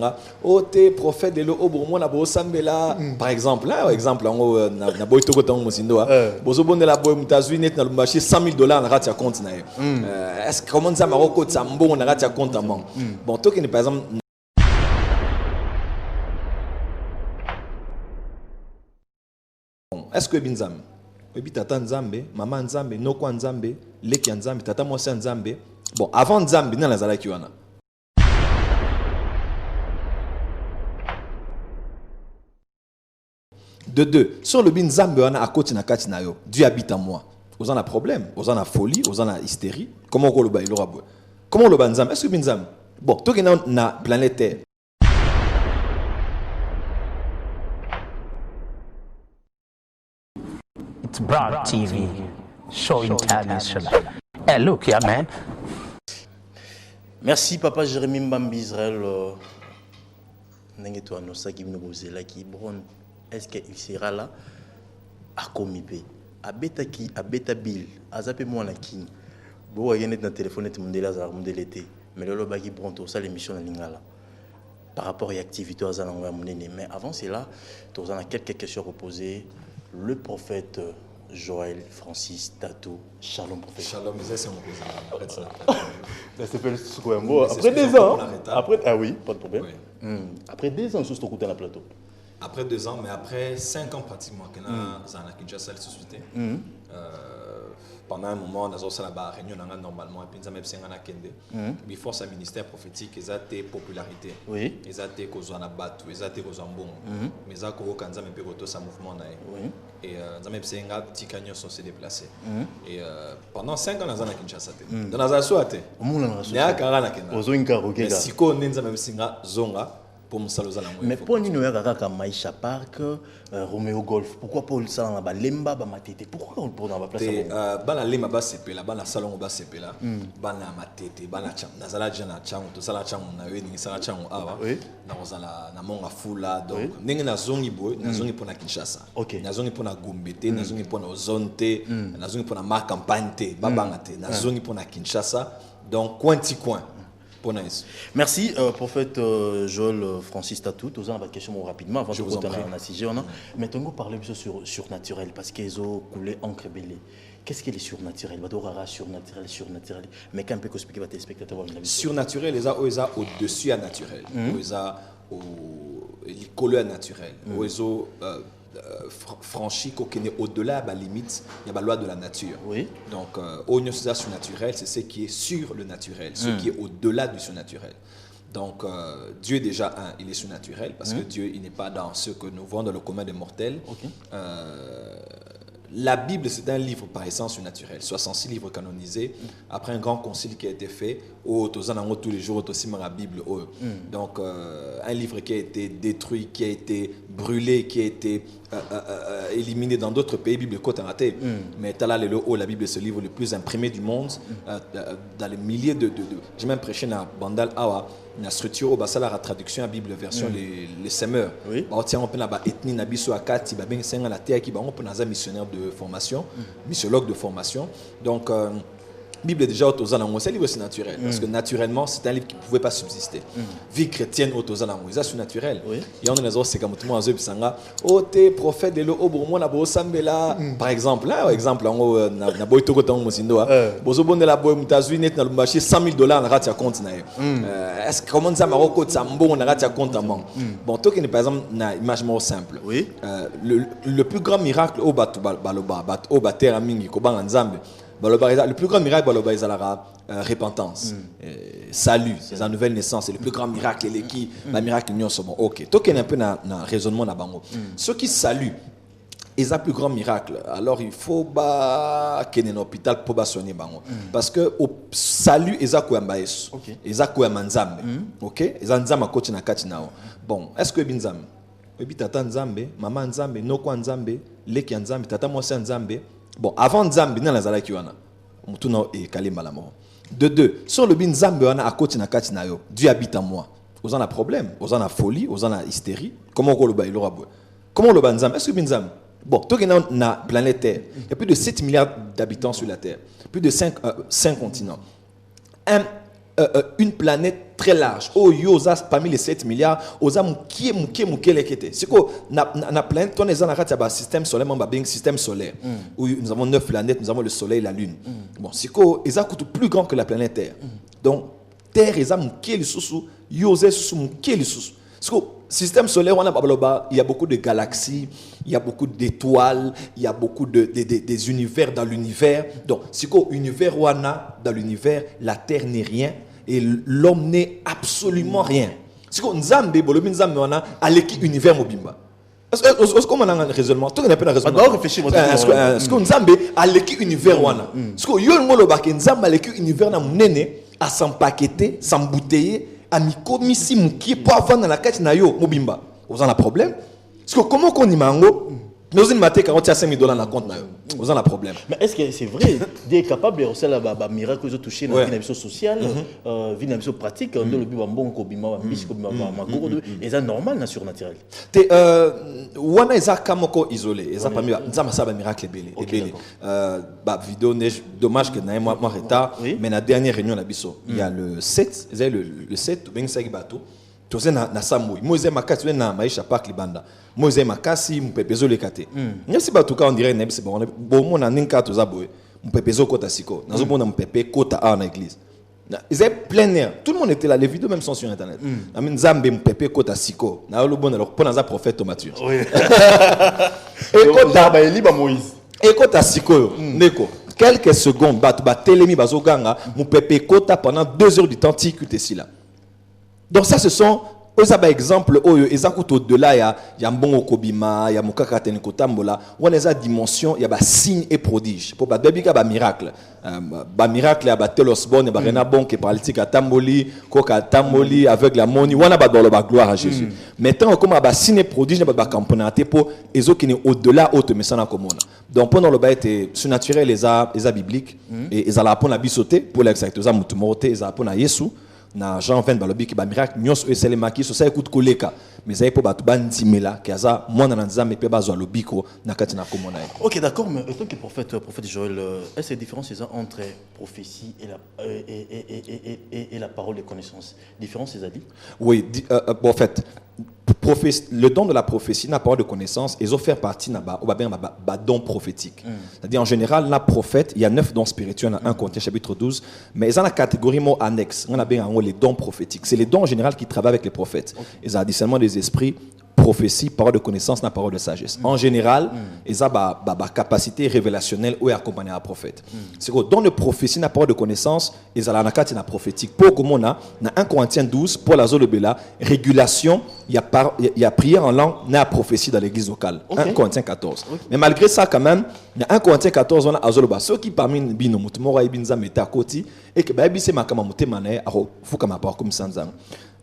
bisanga o te prophète de lo obo na bo sambela par exemple là exemple na boy to ko tango musindo bozo bonde la boy mutazwi net na lumbashi $100,000 na rati ya compte na yo est-ce que comment ça maroko tsambo na rati ya compte amon bon to par exemple est-ce que binzam ebi tata nzambe mama nzambe noko nzambe leki nzambe tata mwasi nzambe bon avant nzambe na lazala ki wana de deux sur le bin nzambe wana akoti na kati na yo Dieu habite en moi aux en a problème aux en a folie aux en a hystérie comment ko lo ba ilora bo comment lo ba nzambe est-ce que bin nzambe bon to ke na planète terre It's Broad TV, show international. Hey, look, yeah, man. Merci, Papa Jérémy Mbambi Israël. Est-ce qu'il sera là à Komipe, à Betaki, à Betabil, à Zapé-moi la King. Bon, il y a un téléphone qui m'a délété. Mais le lobby bronto, ça l'émission de Lingala. Par rapport à l'activité, mais avant cela, tu as quelques questions à poser. Le prophète Joël Francis Tatou, Shalom prophète. Shalom, c'est mon cousin. Arrête ça. Ça s'appelle Soukwembo. Après 2 ans. Après, ah oui, pas de problème. Oui. Après 2 ans, sur ce côté dans le plateau. Après 2 ans, mais après 5 ans pratiquement, que dans la Kinshasa, la société. Pendant un moment, on a fait la réunion normalement, et puis on a fait la kende. Mais force à ministère prophétique, ils ont été popularité. Oui. Ils ont été cause en abattu, ils ont été cause en bon. Mais ils ont été cause en peu ça mouvement. Et on a fait un petit cagnon sont se déplacer. Et pendant 5 ans, on a fait la Kinshasa. Dans la Zasoate. Il y a un carré qui est là. Si on a fait la zonga. Mais pour nous, nous avons Maïcha Park, Romeo Golf. Pourquoi Paul Salon ba Lemba ba Matete? Pourquoi on peut dans la place? Bana Lemba ba sepela, bana salon ba sepela, bana Matete, bana cham. Nazala jana cham, to sala cham na we ni sala cham awa. Na ozala na monga fula donc ndenge na zongi boy, na zongi pona Kinshasa. Na zongi pona Gombete, na zongi pona Ozonte, na zongi pona ma campagne te, babanga te, na zongi pona Kinshasa. Donc coin ti coin. Merci, prophète Joël Francis Tatou. Tous en question rapidement avant de vous donner un sujet. Mais on va parler sur surnaturel parce qu'ils ont coulé encre belée. Qu'est-ce qui est surnaturel? Surnaturel. Mais quand on peut expliquer à tes spectateurs? Surnaturel, ils ont au-dessus à naturel. Ils ont les couleurs naturelles. Ils ont franchi au-delà de la limite, il y a la loi de la nature. Oui. Donc, au surnaturel, c'est ce qui est sur le naturel, ce qui est au-delà du surnaturel. Donc, Dieu déjà, il est surnaturel parce que Dieu, il n'est pas dans ce que nous voyons dans le commun des mortels. La Bible, c'est un livre par essence surnaturel. 66 livres canonisés après un grand concile qui a été fait. Tous les jours, aussi la Bible. Donc, un livre qui a été détruit, qui a été brûlé, qui a été éliminé dans d'autres pays. Bible Kotanate. Mais la Bible, c'est le livre le plus imprimé du monde. Dans les milliers de. J'ai même prêché dans Bandal Awa. La structure au la traduction à Bible version les semeurs. Oui. On peut la ethnie nabiso akati ba ben senga la terre qui ba on peut naza missionnaire de formation, missiologue de formation. Donc Bible est déjà autour c'est un livre naturel parce que naturellement c'est un livre qui ne pouvait pas subsister. Vie chrétienne autour ça c'est naturel. Et on est dans c'est comme tout le monde bisanga o te prophète de lo obo na bo sambela par exemple là exemple na boy to ko tango musindo bozo bonde la boy mutazwi net na lumbashi $100,000 na rati ya compte na yo est-ce que comment ça maroko tsambo na rati ya compte amon bon to par exemple na image more simple le plus grand miracle au batu baloba bat au batera mingi ko banga nzambe. Le plus grand miracle, c'est la repentance, salut, c'est la nouvelle naissance. C'est le plus grand miracle. Le miracle, c'est bon. Ok. Toi, qui est un peu dans le raisonnement là-bas. Ceux qui saluent, ils ont le plus grand miracle. Alors, il faut qu'il y ait un hôpital pour soigner. Parce que au salut, ils ont quoi mbaïs. Ils ont quoi manzambe. Ok. Ils ont nzamba coach na katinao. Bon, est-ce que binzambe? Ebi tata nzambe, mama nzambe, noko nzambe, leki nzambe, tata mwasi nzambe. Bon, avant Nzambe, il y a des gens qui ont de deux, sur le bin Nzambe, on a à côté na yo. Dieu habite en moi. Vous en a problème, vous en a folie, vous en a hystérie. Comment on le bat? Comment le bat Nzambe? Est-ce que bin Nzambe? Bon, tout le monde na planète Terre. Il y a plus de 7 milliards d'habitants sur la Terre. Plus de 5 continents. une planète très large. Oh, yosa parmi les 7 milliards, osa mouké lekete. C'est quoi na planète on est en système solaire, un système solaire où nous avons 9 planètes, nous avons le soleil et la lune. Bon, c'est quoi ils coûtent plus grand que la planète Terre. Donc Terre ils mouké le sous yosa sous mouké le sous. Parce que système solaire, il y a beaucoup de galaxies, il y a beaucoup d'étoiles, il y a beaucoup des univers dans l'univers. Donc, si univers dans l'univers, la Terre n'est rien et l'homme n'est absolument rien. Si Nzambe, a l'équipe univers mobimba. Est-ce qu'on a un raisonnement? Tout n'est pas un raisonnement. Est-ce que Nzambe a l'équipe univers Est-ce que Nzambe a l'équipe univers à s'empaqueter, s'embouteiller, à mi-commissi mouki pour avoir dans la carte na yo mobimba. Vous avez un problème? Parce que comment qu'on y mango, nous avons maté 45 000 $ dans la compte na yo. Vous avez un problème. Mais est-ce que c'est vrai d'être capable de recevoir la miracle que touché dans la vie sociale, vie pratique, dans le but bon kobima, bis kobima, magoro, et ça normal, na surnaturel. Wana eza kamoko isolé, eza pas mieux. Nzama ça ba miracle belé, belé. Ba vidéo neige, dommage que na moi retard, mais la dernière réunion na biso, il y a le 7, le 7 ben ça bateau. Toze na samui. Moise makasi na maisha park libanda. Moise makasi mpepezo lekate. Nyasi batuka on dirait nebse bon bon na ninka toza boy. Mpepezo kota siko. Nazo bona mpepe kota a na église. Ils étaient plein air. Tout le monde était là. Les vidéos même sont sur internet. Amin Zambe mpepe kota siko. Na lo bon alors pour naza prophète Matthieu. Oui. Et kota ba eliba Moïse. Et kota siko neko. Quelques secondes ba telemi bazoganga mpepe kota pendant 2 heures du temps tikute si là. Donc ça, ce sont par exemple, ils ont au-delà, il y a bon okobima, il y a mukaka tenikotambola, où on a des dimensions, il y a des signes et prodiges. Pour des miracles, miracle, il y a des telosbon, il y a des renabon qui est paralytique à tamboli, koka tamboli, avec la moni, on a des gloire à Jésus. Maintenant, comme il y a des signes et prodiges, il y a des camponnatés pour les autres qui sont au-delà, autres mais ça n'a comme donc pendant le bail était surnaturel, les a bibliques, et ils allaient apprendre à bisoter pour l'exactement, ils allaient apprendre à Yesu. Na Jean 20 balobi ki ba miracle nyos e selema ki so sa écoute koleka mais ça pour batu bandimela kaza mwana na nzambe pe bazwa lobiko na kati na komona. OK, d'accord, mais en tant que prophète Joël, est-ce qu'il y a différence entre prophétie et la parole de connaissance? Différence c'est à dire? Oui, bon, en fait le don de la prophétie, la parole de connaissance, ils ont fait partie de don prophétique. C'est-à-dire, en général, la prophète, il y a 9 dons spirituels, 1 Corinthiens chapitre 12, mais ils ont la catégorie mot annexe. On a bien les dons prophétiques. C'est les dons en général qui travaillent avec les prophètes. Ils ont le discernement des esprits, prophétie, parole de connaissance, la parole de sagesse. En général, ils ont la capacité révélationnelle ou accompagner un prophète. C'est que dans la prophétie, la parole de connaissance, ils ont la carte prophétique. Pour comme on a 1 Corinthiens 12, pour la zone de Béla, régulation, il y a prière en langue, il y a prophétie dans l'église locale. 1 Corinthiens 14. Mais malgré ça, quand même, il y a 1 Corinthiens 14, on a Azoloba. Ceux qui parmi nous, Mora Ibinza Meta à côté, et que Baby c'est ma kamamute mané, faut comme apport comme Sanzang.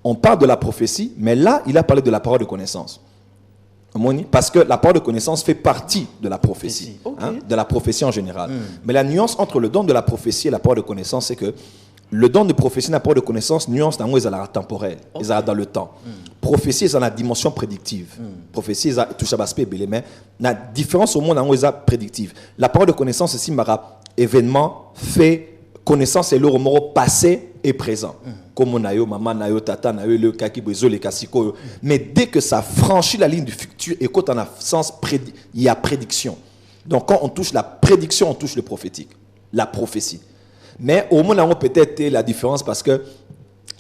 On parle de la prophétie, mais là, il a parlé de la parole de connaissance. Parce que la parole de connaissance fait partie de la prophétie, de la prophétie en général. Mais la nuance entre le don de la prophétie et la parole de connaissance, c'est que le don de prophétie et la parole de connaissance, nuance dans la temporelle, ils sont dans le temps. Prophétie, c'est dans la dimension prédictive. Prophétie, c'est tout ça l'aspect belé, mais la différence au monde, ils sont prédictive. La parole de connaissance, c'est mara événement, fait, connaissance et le mot passé et présent. Comme on a eu maman, on a eu tata, on a eu le kaki bozo, les kasiko. Mais dès que ça franchit la ligne du futur et quand on a sens il y a prédiction. Donc quand on touche la prédiction, on touche le prophétique, la prophétie. Mais au moins on a peut-être la différence parce que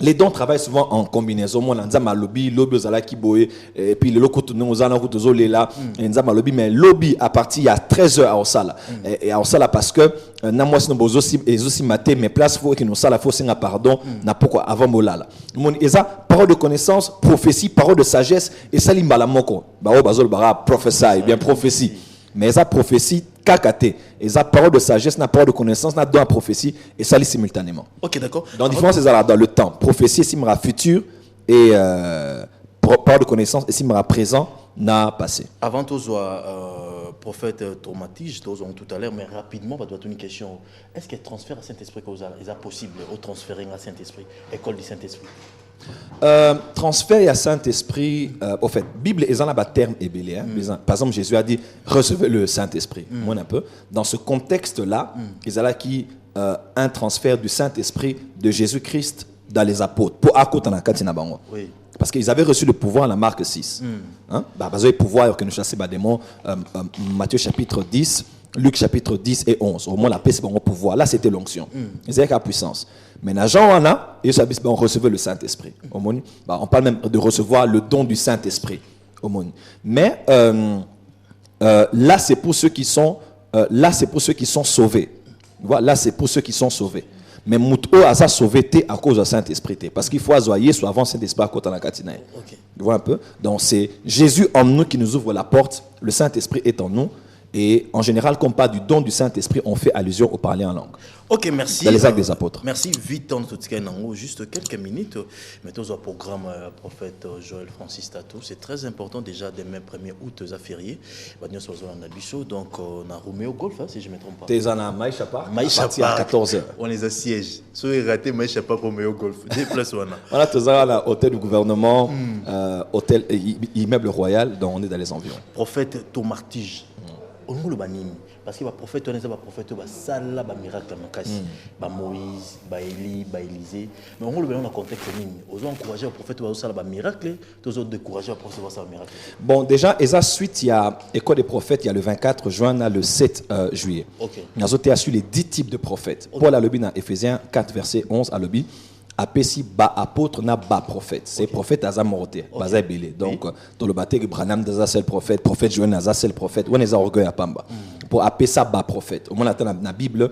les dons travaillent souvent en combinaison. Moi, nzama lobby ozala kiboé et puis le lokoto nozana kutozo lela nzama lobby mais lobby à partir il y a 13 heures à Osala et à Osala parce que na moi sino bozo aussi maté mais place faut que nous sala faut singa pardon na pourquoi avant molala. Mon eza parole de connaissance, prophétie, parole de sagesse et salimbala moko. Ba o bazol bara prophète bien prophétie. Mais eza prophétie kakate, eza parole de sagesse, na parole de connaissance, na don à prophétie et ça lit simultanément. OK, d'accord. Donc la différence c'est dans le temps. Prophétie simra futur et parole de connaissance et simra présent na passé. Avant tout prophète traumatige tout à l'heure mais rapidement va doit une question. Est-ce que transfert à Saint-Esprit est possible au transférer à Saint-Esprit, école du Saint-Esprit? Transfert à Saint-Esprit, au fait, Bible est en terme ébélé. Par exemple, Jésus a dit recevez le Saint-Esprit. Moi un peu. Dans ce contexte-là, ils allaient qui un transfert du Saint-Esprit de Jésus-Christ dans les apôtres. Pour akotana katina bango. Oui. Parce qu'ils avaient reçu le pouvoir dans la Marc 6. Hein? Le pouvoir que nous chassons des démons, Matthieu chapitre 10, Luc chapitre 10 et 11. Au moins, la paix, c'est bon pouvoir. Là, c'était l'onction. Ils avaient la puissance. Mais dans Jean, on recevait le Saint-Esprit. On parle même de recevoir le don du Saint-Esprit. Mais là, c'est pour ceux qui sont, sauvés. Voilà, là, c'est pour ceux qui sont sauvés. Mais Mouto a sauvé à cause du Saint-Esprit. Parce qu'il faut azoyer soit avant Saint-Esprit à côté de la Katina. Tu vois un peu? Donc, c'est Jésus en nous qui nous ouvre la porte. Le Saint-Esprit est en nous. Et en général, comme pas du don du Saint-Esprit, on fait allusion au parler en langue. Ok, merci. Dans les actes des apôtres. Merci. Vite, en tout cas, juste quelques minutes. Mettons au programme prophète Joël Francis Tatou. C'est très important déjà dès le 1er août, à férié. Donc, on a Roméo Golf, si je ne me trompe pas. T'es en Maïcha Park. Maïcha Park. À 14h. On les a sièges. Si vous ratez Maïcha Park, Roméo Golf. Déplace on a. Voilà, tout ça, l'hôtel du gouvernement, hôtel, immeuble royal, dont on est dans les environs. Prophète Tomartige. On nous le banime parce que le prophète on est un prophète ba sala ba miracle makasi ba Moïse ba Élie ba Élisée mais on le banime dans contexte nini aux encourager le prophète ba sala ba miracle tous autres décourager le prophète ba sala miracle. Bon, déjà esa suite il y a école des prophètes il y a le 24 juin le 7 juillet. OK. Nous avons sur les 10 types de prophètes. Okay. Paul a lebi dans Éphésiens 4 verset 11 a lebi apesi ba apôtre na ba prophète. C'est prophète aza morté, baza belé. Donc dans le baptême Branham daza seul prophète Joël naza seul prophète, on les a orgueil à Pamba. Pour apesa ba prophète. Au moins dans la Bible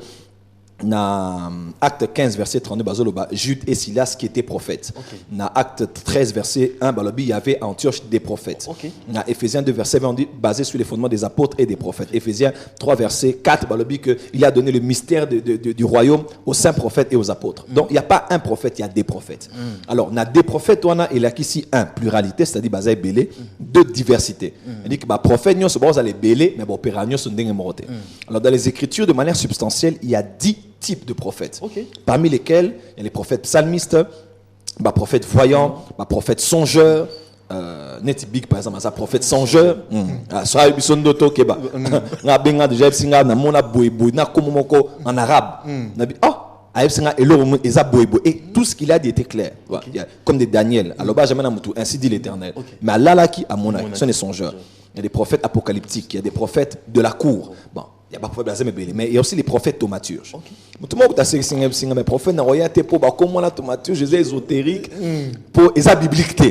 na acte 15 verset 32 bazoloba Jude et Silas qui étaient prophètes. Na acte 13 verset 1 balobi il y avait à Antioche des prophètes. Na Éphésiens 2 verset 20 on dit basé sur les fondements des apôtres et des prophètes. Éphésiens 3 verset 4 balobi que il a donné le mystère du royaume aux saints prophètes et aux apôtres. Donc il n'y a pas un prophète, il y a des prophètes. Alors na des prophètes on a il y a ici un pluralité c'est-à-dire basé belé, deux diversité. Il dit que ba prophète nous c'est bon les belé mais bon péranio sont dingue morté. Alors dans les écritures de manière substantielle, il y a 10 types de prophètes, parmi lesquels il y a les prophètes psalmistes, les prophètes voyants, les prophètes songeurs, Netibik par exemple, un prophète songeur, soit Bison Doto Keba, na benga déjà singa na mona boyboy na komomoko en arabe, na bi aïe singa elo eza boyboy et tout ce qu'il a dit était clair, comme des Daniel, alors bah jamais na mutu, ainsi dit l'Éternel, mais Allah là qui a mona, ce sont des songeurs, il y a des prophètes apocalyptiques, il y a des prophètes de la cour, bon. Il n'y a pas de problème, mais il y a aussi les prophètes thaumaturges. Tout le monde a dit que les prophètes n'ont rien été pour comment la thaumaturge est ésotérique, pour les bibliques.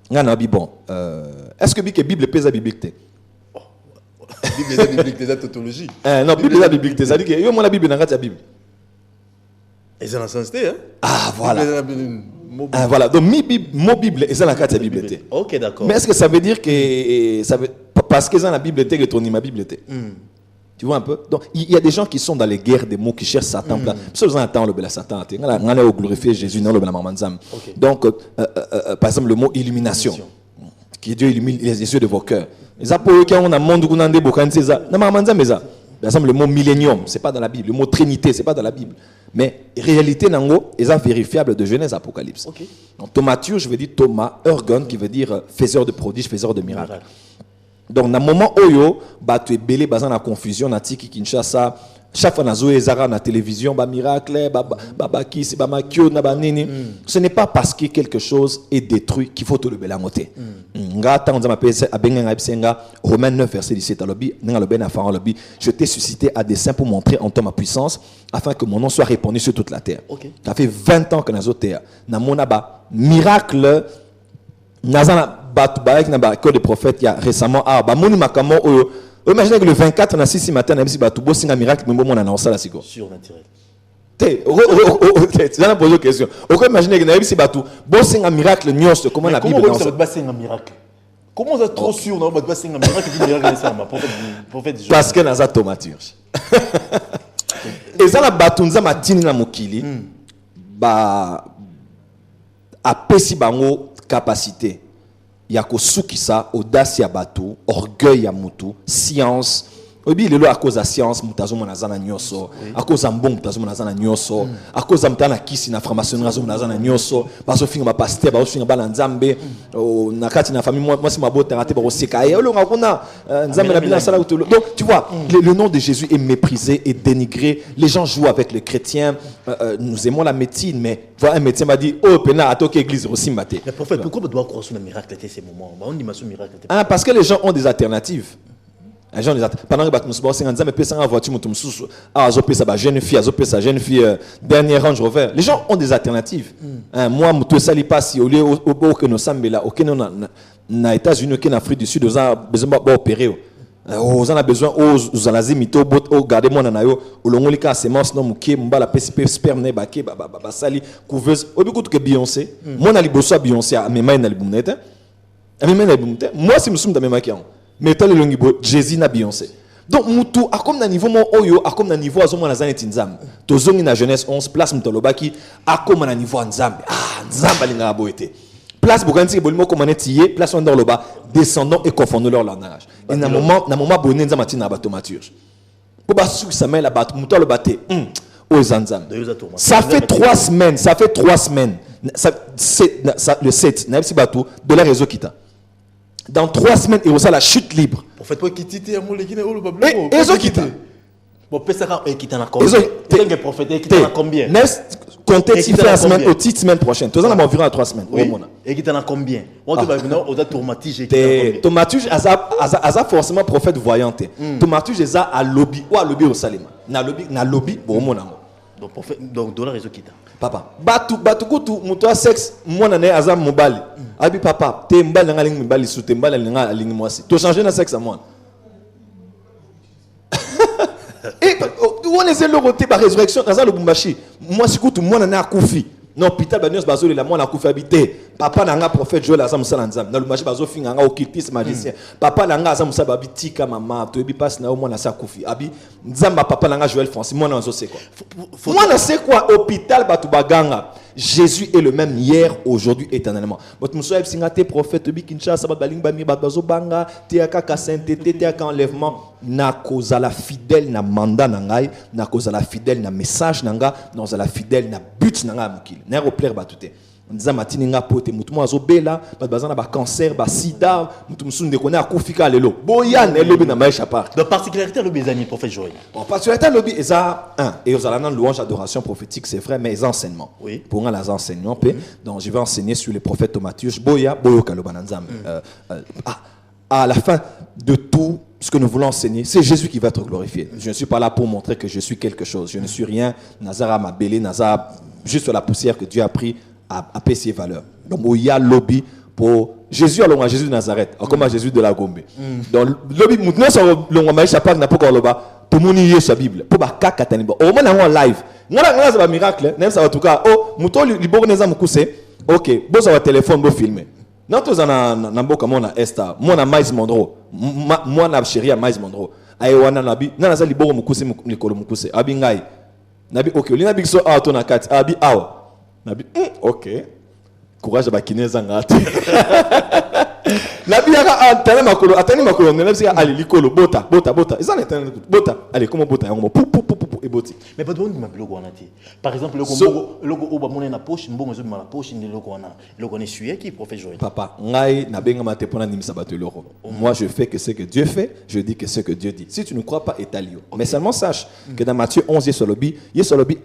Bon, est-ce que la Bible pèse la biblique? La Bible est la biblique, c'est la tautologie. Non, la Bible est la biblique, c'est-à-dire que la Bible n'est pas la Bible. Et c'est la sensité, hein? Ah, voilà. Voilà, donc mon Bible est la carte de la Bible. Ok, d'accord. Mais est-ce que ça veut dire que parce que dans la Bible était que ton ma Bible était? Tu vois un peu? Donc, il y a des gens qui sont dans les guerres des mots, qui cherchent Satan. Parce que le Satan, on a glorifié Jésus, non le Mamanzam. Donc, par exemple, le mot illumination, qui Dieu illumine les yeux de vos cœurs. Les apôtres qui ont un monde où on a des bouquins, c'est ça. Par exemple, le mot millénium, ce n'est pas dans la Bible. Le mot Trinité, ce n'est pas dans la Bible. Mais réalité, nango, est vérifiable de Genèse Apocalypse. Donc, Thaumaturge, je veux dire Thomas, Ergon, qui veut dire faiseur de prodiges, faiseur de miracles. Donc, dans le moment où tu es belé, dans la confusion, dans Tiki Kinshasa, chaque fois que tu as la télévision, miracle, ce n'est pas parce que quelque chose est détruit qu'il faut te le béler à moté. Romains 9, verset 17, je t'ai suscité à dessein pour montrer en toi ma puissance, afin que mon nom soit répandu sur toute la terre. Ça fait 20 ans que nous avons miracle. Nazana Batbaïk na que des prophètes il y a récemment moni makamo imaginez que le 24 na 6 matin na bisi batubo singa miracle membo mona na osala siko surnaturel tu as posé une question pourquoi imaginer que na bisi batu bo singa miracle nyos comment la Bible dans ça va singa miracle comment ça trop sûr na va singa miracle puis miracle ça ma prophète parce que naza thaumaturge et ça la batunza matini na mokili ba apesi bango capacité ya kosukisa audace ya bato orgueil ya mutu science Obi lelo à cause de la science mutazo monazana nyoso à cause de bon mutazo monazana nyoso à cause de mutana kisi na franc-maçonnerie nazo monazana nyoso baso finga ba pasteur baso finga ba nzambe na kati na famille moi si mabota raté ba osekaye olonga kuna nzambe na bila sala utolo. Donc tu vois le nom de Jésus est méprisé et dénigré. Les gens jouent avec les chrétiens. Nous aimons la médecine, mais voilà, un médecin m'a dit oh pena à toke église aussi maté. Mais prophète, pourquoi on doit croire sur le miracle à ces moments? On dit maçon miracle. Parce que les gens ont des alternatives. Les gens pendant que nous sommes en train de voiture, jeune fille, dernier Range Rover. Les gens ont des alternatives. Moi, je suis passé au lieu que nous sommes là, aux États-Unis, en Afrique du Sud, nous avons besoin d'opérer. Nous avons besoin de garder mon anayo, au long de la semence, non, mouké, mbala, PCP, sperme, baké, basali, couveuse. Au bout que Beyoncé, moi, je suis Beyoncé, à mes mains, moi, si nous sommes dans mes mains, mais tant le Jésus na Beyoncé. Donc mutu a comme na niveau mon oyo a comme na niveau azomo na zanet nzambe. Tozongi na jeunesse 11 place mutolobaki a comme na niveau nzambe. Nzamba linga boete. Place bokanti bolimo comme netiye, place on dans le bas, descendons et confondons leur langage. Et na moment bonne nzamba tina ba tomaturge. Pour ba sou sa main la bat muto le baté. O zanzam. Ça fait 3 semaines, le 7 na si batou de la réseau kita. Dans 3 semaines, il y a la chute libre. En fait, quoi quitter un mot, et ils ont quitté. Bon, peut-être qu'ils quittent en combien? Ils ont prophète, ils quittent en combien? Comptez si la semaine, au titre semaine prochaine. Tous en environ à 3 semaines. Et quittent en combien? On a tourmatige. Tomatige, a forcément prophète voyante. Tomatige, a à lobby ou à lobby au Salima. Na lobby, bon, mon amour. Donc, dans la réseau quitte. Papa, batu kutu mutoa sexe mwana ne azam mobali. Abi papa, te mbali nga lingi mbali su te mbali nga lingi mwasi. To changer na sexe à moi. Et on essaie le roter par résurrection dans le Bumbashi. Moi si kutu mwana na akufi. Non, Peter Banios bazoli la mwana akufi habité. Papa nanga prophète Joël azam sala nzam. Dans le marché bazo finga nga okilpis magicien. Papa nanga azam sala babitika mama to ebi passe na mwana sa akufi. Abi nzamba papa nanga Joël Francis mwana nzo c'est quoi? Mwana c'est quoi hôpital batu baganga. Jésus est le même hier, aujourd'hui, éternellement. Votre monsieur est singate prophète bi Kinshasa baling bami bazo banga teaka ka sainteté teaka enlèvement na cause la fidèle na mandat nangai na cause la fidèle na message nanga na cause la fidèle na but nanga mukili na replaire batute nza matini nga pote mutu mo azobela bazana ba cancer ba sida mutu musunde kona akufika lelo boyan elobi na maisha part de particularité le bezani prophète Joël. En particularité lobby eza et aux allant louange adoration prophétique c'est vrai mais les enseignements. Oui. Pour les enseignements donc je vais enseigner sur les prophètes Matthieu boya boyo kaloba nzambe. À la fin de tout ce que nous voulons enseigner, c'est Jésus qui va être glorifié. Je ne suis pas là pour montrer que je suis quelque chose. Je ne suis rien. Nazara m'a belé, Nazara juste la poussière que Dieu a pris à payer ses valeurs. Donc il y a lobby pour Jésus à Jésus de Nazareth, comme à Jésus de la Gombe. Donc lobby maintenant sur le maïs chapak n'a pas encore loba. Tout le monde y est sa Bible. Pour ba kaka taniba. Au moins en live. Ngala ça va miracle. Même ça en tout cas. Oh muto liboro neza mukuse. OK. Bon ça va téléphone bo filmer. Non tous na mboka mona Esther. Mona Miles Monroe. Moi na chérie Miles Monroe. Ayi wana nabi. Nana za liboro mukuse mikolo mukuse. Abi ngai. Nabi OK. Lina big so auto na kat. Abi awa. Nabi OK. Courage ba kineza ngati. Nabi yaka atani makolo nabi ya ali likolo bota. Isa na tani bota. Allez comment bota yango pou et boti. Mais pas de monde m'a logo anati. Par exemple logo oba mona na poche mbongo zo na poche ni logo wana. Logo ne suye qui prophète Joël. Papa, ngai na benga mate pona nimisa bato loro. Moi je fais que ce que Dieu fait, je dis que ce que Dieu dit. Si tu ne crois pas étalio. Mais seulement sache que dans Matthieu 11 yesolobi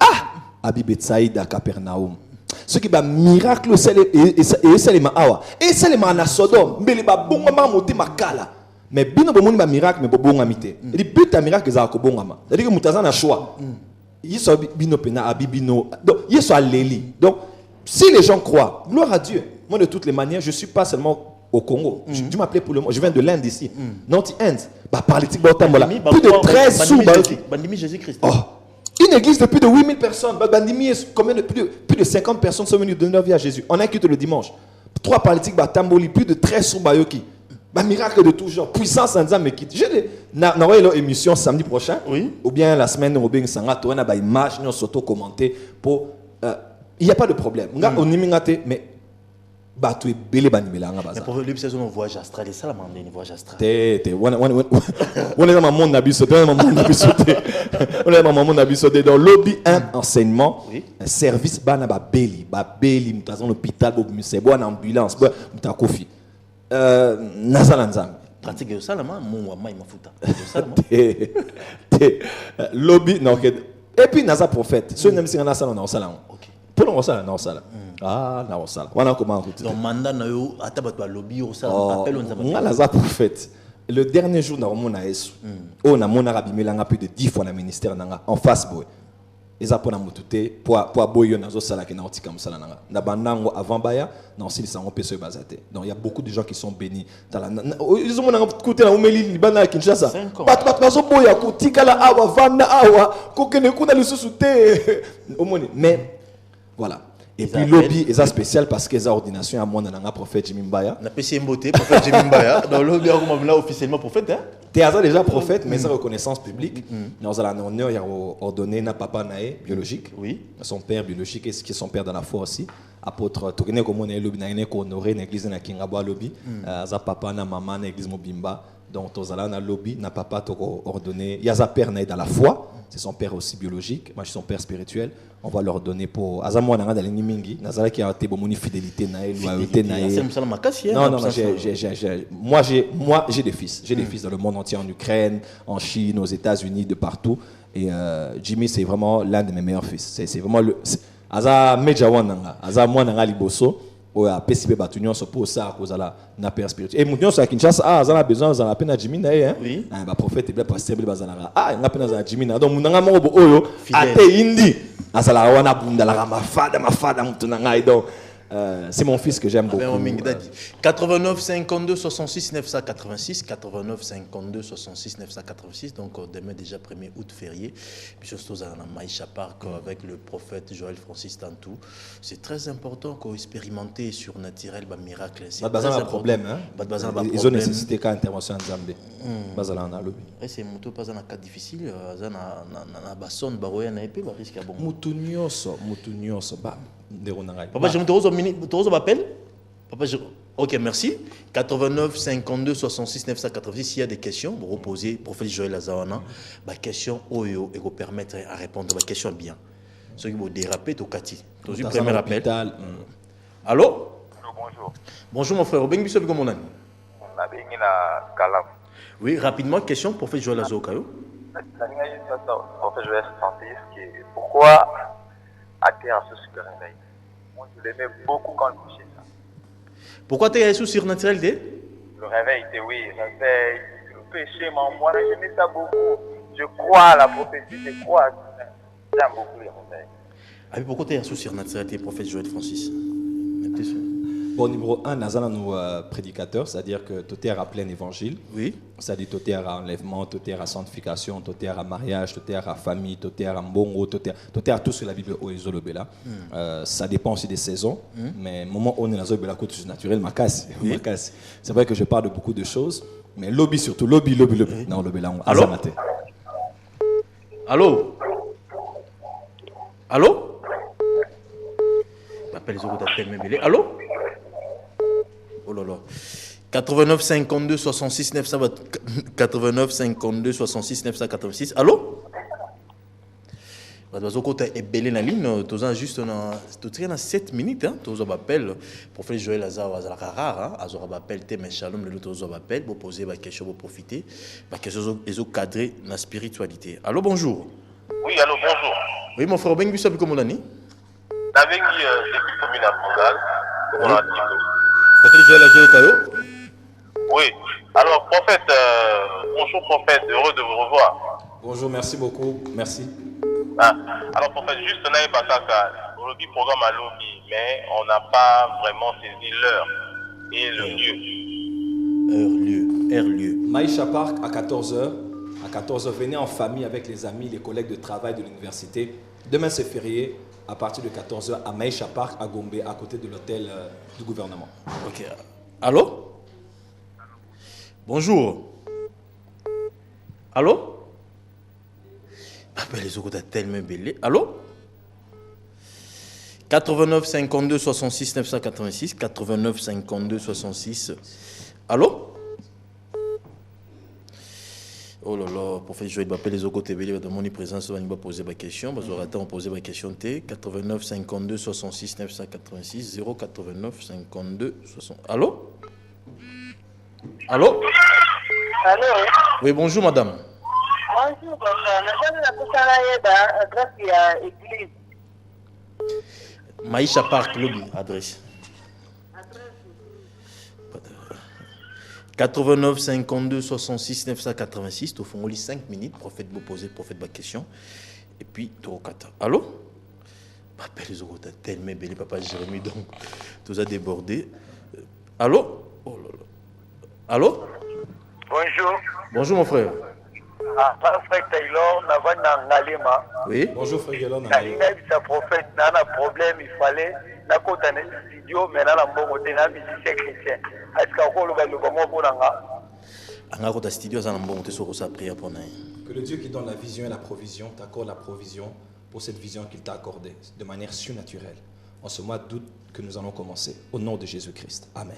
abi Betsaïda Capernaum. Ce qui va miracle et c'est les awa et c'est les na Sodome mais les ba bonga ma monter makala mais bino bomoni ba miracle mais bonga mité et but à miracle za ko bonga ma c'est-à-dire que mutaza na choix yeso bino pena abibino donc yeso aleli donc si les gens croient gloire à Dieu. Moi de toutes les manières je suis pas seulement au Congo. Tu m'appelais pour le moment. Je viens de l'Inde ici. Not Inde. Bah politique plus de 13 sous Bandimi Jésus-Christ. Une église de plus de 8000 personnes. Combien de plus de 50 personnes sont venues donner leur vie à Jésus. On a quitté le dimanche. 3 politiques, Tamboli, plus de 13 sous Bayoki. Miracle de tout genre. Puissance en disant, mais quitte. J'ai une émission samedi prochain. Oui. Ou bien la semaine, Robin Sanga, tu as une image, nous s'auto-commenter. Il n'y a pas de problème. Mais bato ebele banimela Mais pour lui, c'est un voyage astral. Et ça, la mandé, un voyage astral. On est dans mon abisso, on est dans mon abisso. Dans lobby un enseignement, un service bana beli, dans un hôpital, une ambulance, un kofi. Nazalanzam. Pratique de ça, la main, mon wama, il m'a foutu. Lobby, non, et puis Naza prophète. Ceux qui n'aiment pas ça, on a un salon. Pour nous, on a un salon. Ah, on a un salon. On a comment écouter. Donc, mandat, on a un lobby, on a Naza prophète. Le dernier jour, on a on a plus de 10 fois dans le ministère en face. Ils ont pris pour aboyer dans ça qui n'ont comme ça na banango avant baya non si ça on peut se baser. Donc il y a beaucoup de gens qui sont bénis ils ont côté la umeli bana Kinshasa bazo boya kutikala awa vanda awa kokene kuna lisusu te mais voilà. Et puis lobby est spécial parce que les ordinations à moi dans le prophète Jimmy Mbaya. Na PC Mboté prophète Jimmy Mbaya dans lobby là officiellement prophète hein. Tu es déjà prophète mais sa reconnaissance publique. Nous allons honneur il a ordonné na papa naé biologique. Oui. Son père biologique et ce qui est son père dans la foi aussi. Apôtre Tourné comme on est lobby na honoré dans l'église na Kingabo lobby. Za papa na maman na église Mobimba. Donc tous allons na lobby na papa to ordonné. Il y a sa père naé dans la foi. C'est son père aussi biologique. Moi je suis son père spirituel. On va leur donner pour Azamou na dalini mingi nazala qui a été bon fidélité na loyauté na non moi j'ai des fils dans le monde entier en Ukraine en Chine aux États-Unis de partout et Jimmy c'est vraiment l'un de mes meilleurs fils c'est vraiment le aza mejawan nanga aza moi nanga liboso o a PCB batunion so pour ça cause na père spirituel et mouton so à Kinshasa aza besoin za la peine Jimmy na hein oui ba prophète et pasteur bazala na peine za Jimmy na donc munanga mo oyo ate indi azala wana bundala mafada mutu na ngai donc c'est mon fils que j'aime beaucoup. 89 52 66 986 89 52 66 986 donc demain déjà 1er août férié puis surtout à Maïcha Park avec le prophète Joël Francis Tantou. C'est très important qu'on expérimenter surnaturel ba miracle. C'est un problème hein. Ils ont nécessité qu'à intervention en Zambie. Bazala na lobby. Et c'est mutu pas un cas difficile na bason baroya na épée ba risque bon. Mutu nyonso ba Papa, je me m'appelle. Papa, ok, merci. 89 52 66 986. S'il y a des questions, vous reposez, prophète Joël Azawana. Ma question, Oyo, et vous permettre à répondre à ma question bien. Ceux qui vont déraper, au Kati. Tout le premier appel. Allô? Bonjour. Bonjour, mon frère. Oui, rapidement, question, prophète Joël Azawana. Prophète Joël Francis, pourquoi athée en sous le réveil? Moi, je l'aimais beaucoup quand je couchais ça. Pourquoi tu es sous surnaturel? Le réveil, oui, le réveil, le péché, moi, j'aimais ça beaucoup. Je crois à la prophétie, je crois à ça. J'aime beaucoup le réveil. Ah, mais pourquoi tu es sous surnaturel, prophète Joël Francis? Bon, numéro 1, nous avons nos prédicateurs, c'est-à-dire que tout est à plein évangile. Oui. C'est-à-dire tout est à enlèvement, tout est à sanctification, tout est à mariage, tout est à famille, tout est à mbongo, tout est à tout sur la Bible au Izolobela. Ça dépend aussi des saisons, mais au moment où on est dans la côte naturelle, ma casse. C'est vrai que je parle de beaucoup de choses, mais lobby surtout, lobby. Non, lobby là, on a zamaté. Allô? Allô? Appelle les autres d'appel, mais allô? Oh là là. 89 52 66 89 52 66 986. Allô? Parce que tu es belé dans la ligne, tu as juste 7 minutes. Tu as appel pour faire jouer la Zawa rare. Tu as appel, tu as shalom, tu as appel pour poser des questions, pour profiter. Des questions qui sont cadrées dans la spiritualité. Allô, bonjour. Oui, allô, bonjour. Oui, mon frère, ben, vous savez comment on a dit? Avec qui c'est commune à Mongal. Comment on a dit? Oui. Alors, prophète, bonjour prophète, heureux de vous revoir. Bonjour, merci beaucoup, merci. Alors, prophète, juste on a pas ça, on le dit programme à lobby, mais on n'a pas vraiment saisi l'heure et le lieu. Lieu. Maïcha Park à 14h. À 14h, venez en famille avec les amis, les collègues de travail de l'université. Demain, c'est férié. À partir de 14h à Maïcha Park, à Gombe, à côté de l'hôtel du gouvernement. Ok. Allô? Bonjour. Allô? Les autres tellement belé. Allô? 89 52 66 986. 89 52 66. Allô? Oh là là, prophète Joël m'appelle les autres TV, dans mon présence, on va poser ma question. Parce qu'on attend poser ma question T. 89 52 66 986 089 52 60. Allô? Allô? Allô? Oui, bonjour madame. Bonjour, adresse à l'église. Maïcha Park, lobby, adresse. 89 52 66 986. Au fond, on lit 5 minutes. Prophète vous poser, prophète ma question. Et puis, Torokata. Allô? Papa, les autres, tellement belle, papa Jérémy, donc, tout a débordé. Allô? Oh là là. Allô? Bonjour. Bonjour, mon frère. Frère Taylor, Navana Ngalema. Oui? Bonjour frère Yolon. Sa prophète, n'a problème, il fallait. La côte en studio, mais là, la bonne musicien chrétien. Est-ce qu'on va le comment pour l'anga? Anga studio, ça n'a pas monté sur sa prière pour nous. Que le Dieu qui donne la vision et la provision t'accorde la provision pour cette vision qu'il t'a accordée de manière surnaturelle. En ce mois d'août que nous allons commencer. Au nom de Jésus-Christ. Amen.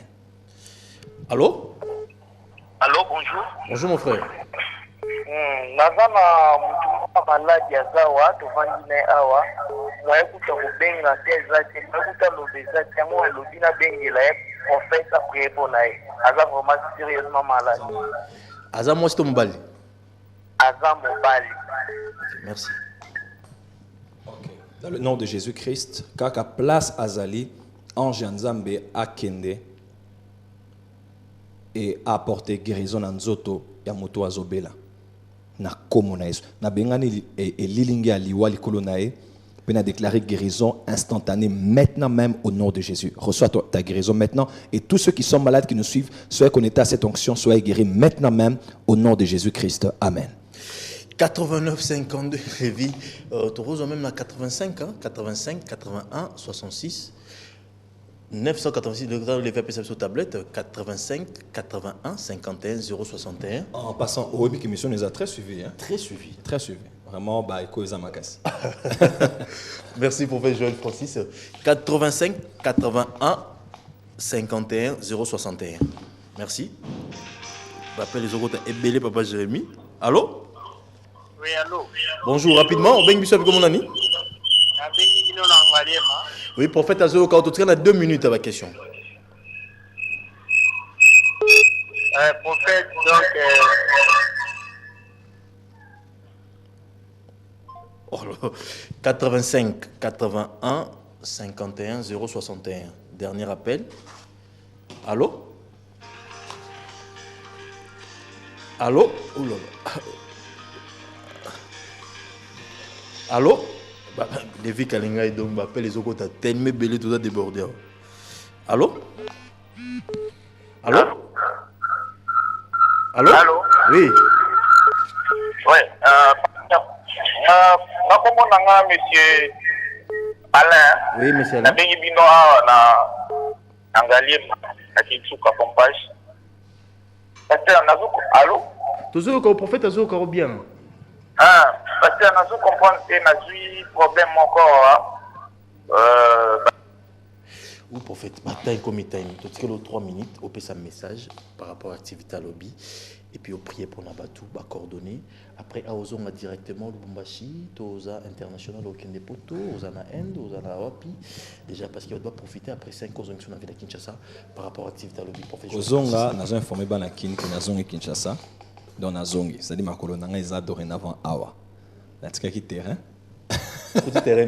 Allô? Allô, bonjour. Bonjour, mon frère. Nazana mutu maladi ya zawa tovandi na awa mwaekuta kubenga teza te mwaekuta lobeza te yango alobi na bengela ye prophète après pour na ye aza vraiment sérieusement malade Aza moi c'est mobali. aza mobali. Merci. Ok. Dans le nom de Jésus-Christ, kaka place Azali, ange Nzambe akende et apporter guérison en nzoto ya moto azobela. Na komo na Yesu. Na bengani lilingi aliwa likolo na ye, puis na déclaré guérison instantanée maintenant même au nom de Jésus. Reçois ta guérison maintenant et tous ceux qui sont malades qui nous suivent, soyez connectés à cette onction, soyez guéris maintenant même au nom de Jésus-Christ. Amen. 89 52 Lévi, tu roses même à 85 hein? 85 81 66 986 le VP sur tablette 85 81 51 061. En passant au web qui mission nous a très suivis hein? Très suivi. Très suivi. Vraiment bah écoute Zamakas. Merci prophète Joël Francis. 85 81 51 061. Merci. J'appelle les autres Ebélé papa Jérémy. Allô? Oui, allô. Bonjour, rapidement, Ben Bissou avec mon ami. Oui, prophète Azo, quand tu as 2 minutes à ma question. Prophète, donc. Oh là, 85 81 51 061. Dernier appel. Allô? Allô? Oh là là. Allô? Lévi Kalinga et donc m'appelle les autres, t'as tellement belé tout ça débordé. Allô? Allô? Allô? Allô? Oui. Ouais, comment on a monsieur Alain? Oui, monsieur Na Alain. bengi bino na angalie na kintuka pompage. Pasteur nazuko allô? Toujours au prophète Azo bien. Ah, pasteur nazuko comprendre que nazui problème encore Oui, prophète, bataille comme time. Tu as 3 minutes, on peut un message par rapport à l'activité à lobby. Et puis, on prie pour Nabatou, on coordonner. Après, on a directement le Bumbashi, aux international, au Kendepoto, aux Inde, aux Wapi. Déjà, parce qu'il doit profiter après 5 ans de la ville de Kinshasa par rapport à l'activité à lobby. Ozonga, nous avons informé Banakin que nous avons Kinshasa. Donc, nous avons c'est-à-dire que nous avons dorénavant Awa. Là, tu as quitté terrain. Beaucoup de terrain.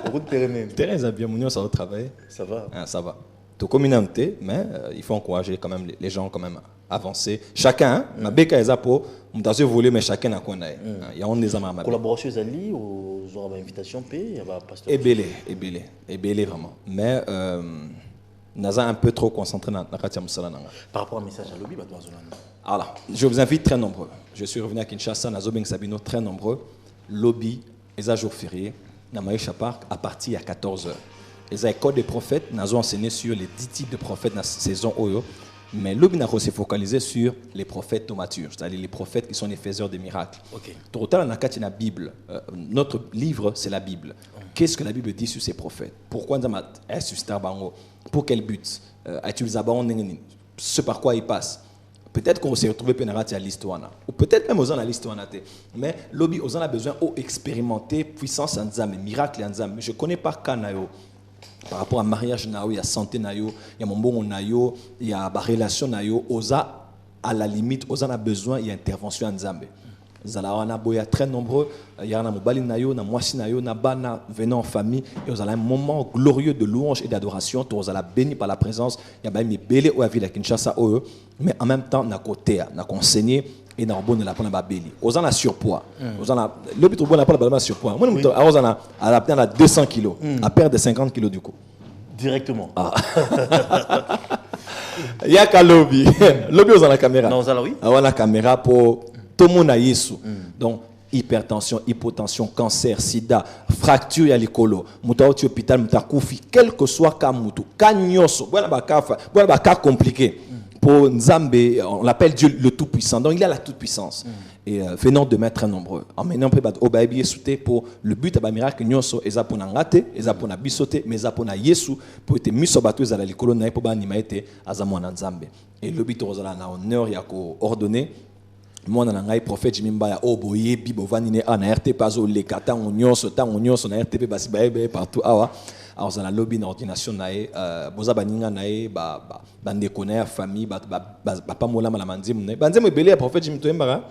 Beaucoup de terrain. Terrain, ça bien, mon ça va travailler. Ça va. Ah, ça va. Tout communauté, mais il faut encourager quand même les gens quand même à avancer. Chacun, ma béka est pour, on t'a volé, mais chacun a qu'on a. Il y a on des amas. Collaboration Ali, aux invitations P, il y a pas pasteur. Ébélé vraiment. Mais nous avons un peu trop concentré dans la Katia Moussala. Par rapport au message à lobby, alors, je vous invite très nombreux. Je suis revenu à Kinshasa, Nazobeng Sabino, très nombreux. Lobby, les jours fériés, dans Maïcha Park, à partir de 14h. Les écoles des prophètes, nous avons enseigné sur les 10 types de prophètes dans la saison Oyo. Mais l'obina s'est focalisé sur les prophètes matures, c'est-à-dire les prophètes qui sont les faiseurs de miracles. Total na kati na Bible, notre livre c'est la Bible. Qu'est-ce que la Bible dit sur ces prophètes? Pourquoi nous avons suscité bango? Pour quel but? Ce par quoi ils passent? Peut-être qu'on s'est retrouvé pénarati à l'histoire, ou peut-être même aux ans à l'histoire, mais lobby aux ans a besoin d'expérimenter puissance en Nzambe, miracle en Nzambe. Je connais pas Kanayo par rapport à mariage nayo, il y a santé nayo, il y a mon bon nayo, il y a la relation nayo. Osa à la limite, aux ans a besoin il y a intervention en Nzambe. Zalawana boya très nombreux, il y a na mobali nayo, na mwasi nayo, na bana venant en famille, et vous avez un moment glorieux de louange et d'adoration, vous allez béni par la présence, il y a même belé ou à ville à Kinshasa, mais en même temps, na côté, na conseigné et na bonne la pona babeli. Vous avez un surpoids, vous avez le but bon la pona surpoids. Moi, vous avez à 200 kilos, à perdre 50 kilos du coup. Directement. Il y a qu'à lobby, lobby vous avez la caméra. Non, vous avez oui. Avoir la caméra pour tout le monde a Yesu. Donc, hypertension, hypotension, cancer, sida, fracture ya likolo, muta oti hôpital, muta koufi, quel que soit ka mutu, ka nyoso, voilà ba cas compliqué. Pour Nzambe, on l'appelle Dieu le Tout-Puissant. Donc, il a la toute-puissance. Et venant de mettre très nombreux. En menant peu au baby sauté pour le but à miracle nyoso, eza pour ngate, eza pour bisoté, mais eza pour Yesu pour être mis sur bateau za likolo na pour ba nimaete azamo na Nzambe. Et le but ozala na honneur ya ko ordonner. Moi na ngai prophète Jimimba ya oboye bibovani ne na RTP azo le kata onyoso na RTP basi baebe partout awa alors dans la lobby na ordination nae boza baninga nae ba ndeko na famille ba pa mola mala manzimu ne banzemu belé prophète Jimito embara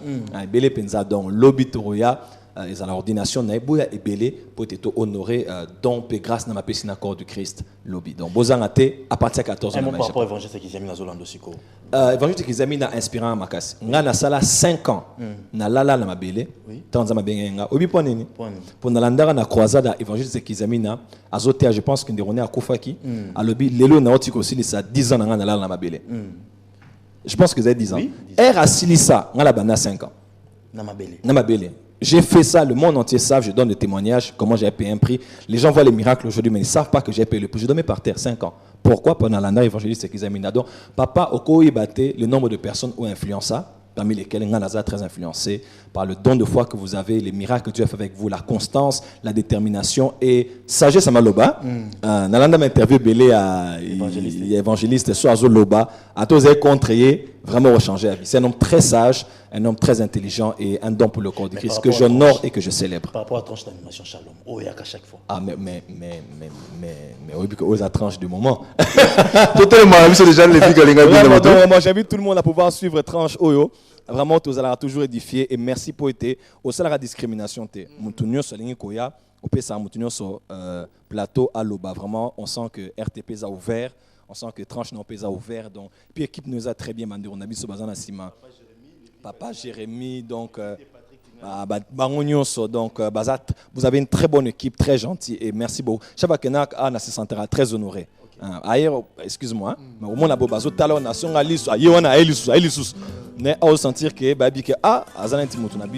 belé penza donc lobby toroya ils ont l'ordination na boya ebelé pour être honoré don pe grâce na mapesi na corps du Christ lobby donc bozangate à partir de 14 ans par rapport évangile qui examine Zolando siko évangile qui examine inspirant makasi nga na sala 5 ans na lala na mabele tanza mabenga obi po nini pour na landara na croisade évangile qui examine azotea je pense que ndirone akufaki a lobby lelo na otiko silisa 10 ans na lala na mabele je pense que vous avez 10 ans er asilisa nga la bana 5 ans na mabele. J'ai fait ça, le monde entier savent, je donne des témoignages, comment j'ai payé un prix. Les gens voient les miracles aujourd'hui, mais ils ne savent pas que j'ai payé le prix. Je dormais par terre 5 ans. Pourquoi? Pendant l'année évangéliste qu'ils examinent. Donc, papa, au cours le nombre de personnes ou influença, parmi lesquelles Nganaza très influencé par le don de foi que vous avez, les miracles que Dieu a fait avec vous, la constance, la détermination et sagesse à Maloba. Nalanda m'interview belé à évangéliste soit à Loba, à tous les contrés, vraiment rechanger la vie. C'est un homme très sage, un homme très intelligent et un don pour le corps du Christ que j'honore et que je célèbre. Par rapport à la tranche d'animation Shalom, oh, il y a qu'à chaque fois. Ah, mais oui, aux tranches du moment. Totalement, c'est déjà les filles que moi, j'invite tout le monde à pouvoir suivre tranche Oyo. Vraiment, tu as toujours édifié et merci pour être au salaire à discrimination. Moutounio Solingi Koya, au PSA Moutounio sur plateau à Loba. Vraiment, on sent que RTP a ouvert, on sent que tranche non a ouvert. Donc, puis l'équipe nous a très bien mandé. On a mis ce bazan à Sima. Papa Jérémy, donc. Donc, vous avez une très bonne équipe, très gentille et merci beaucoup. Chabakenak a se sentira très honoré. Ailleurs, excuse-moi, mais au moins la bobazo talon nation alisu, ayona elisus, ne au sentir que babi que azana intimoto na